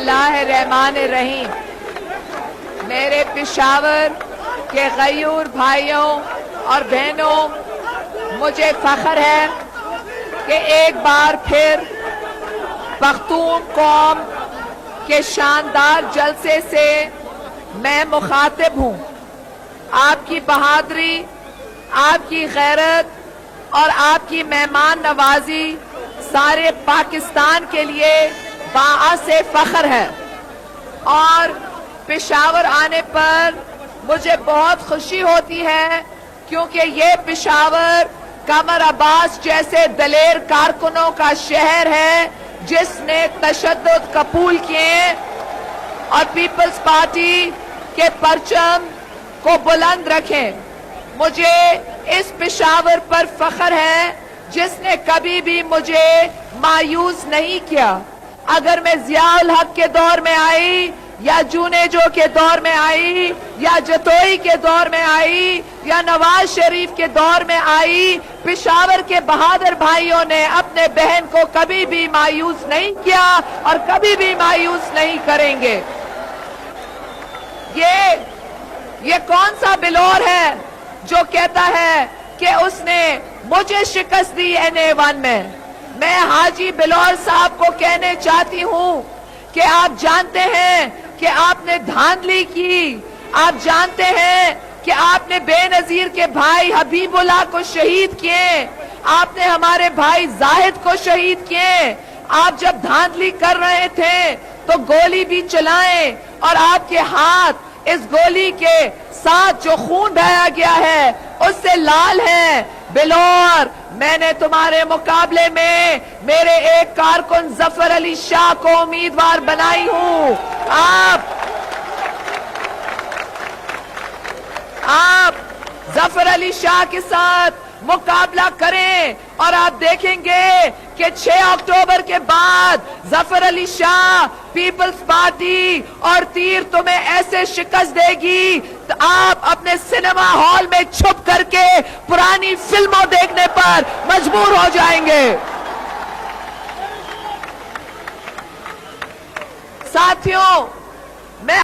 बिस्मिल्लाहिर्रहमानिर्रहीम। मेरे पेशावर के गयूर भाइयों और बहनों, मुझे फख्र है कि एक बार फिर पख्तून कौम के शानदार जलसे से मैं मुखातिब हूँ। आपकी बहादुरी, आपकी गैरत और आपकी मेहमान नवाजी सारे पाकिस्तान के लिए बाअसे फख्र है। और पेशावर आने पर मुझे बहुत खुशी होती है, क्योंकि ये पेशावर कमर अब्बास जैसे दलेर कारकुनों का शहर है जिसने तशद्दुद कबूल किए और पीपल्स पार्टी के परचम को बुलंद रखें। मुझे इस पेशावर पर फख्र है जिसने कभी भी मुझे मायूस नहीं किया। अगर मैं ज़ियाउल हक के दौर में आई या जूनेजो के दौर में आई या जतोई के दौर में आई या नवाज शरीफ के दौर में आई, पेशावर के बहादुर भाइयों ने अपने बहन को कभी भी मायूस नहीं किया और कभी भी मायूस नहीं करेंगे। ये कौन सा बिलोर है जो कहता है कि उसने मुझे शिकस्त दी NA1 में? मैं हाजी बिलोर साहब को कहने चाहती हूं कि आप जानते हैं कि आपने धांधली की, आप जानते हैं कि आपने बेनजीर के भाई हबीबुल्लाह को शहीद किए, आपने हमारे भाई जाहिद को शहीद किए। आप जब धांधली कर रहे थे तो गोली भी चलाएं और आपके हाथ इस गोली के साथ जो खून बहाया गया है उससे लाल है। बिलोर, मैंने तुम्हारे मुकाबले में मेरे एक कारकुन जफर अली शाह को उम्मीदवार बनाई हूं। आप जफर अली शाह के साथ मुकाबला करें और आप देखेंगे कि 6 अक्टूबर के बाद जफर अली शाह, पीपल्स पार्टी और तीर तुम्हें ऐसे शिकस्त देगी तो आप अपने सिनेमा हॉल में छुप करके पुरानी फिल्मों देखने पर मजबूर हो जाएंगे। साथियों, मैं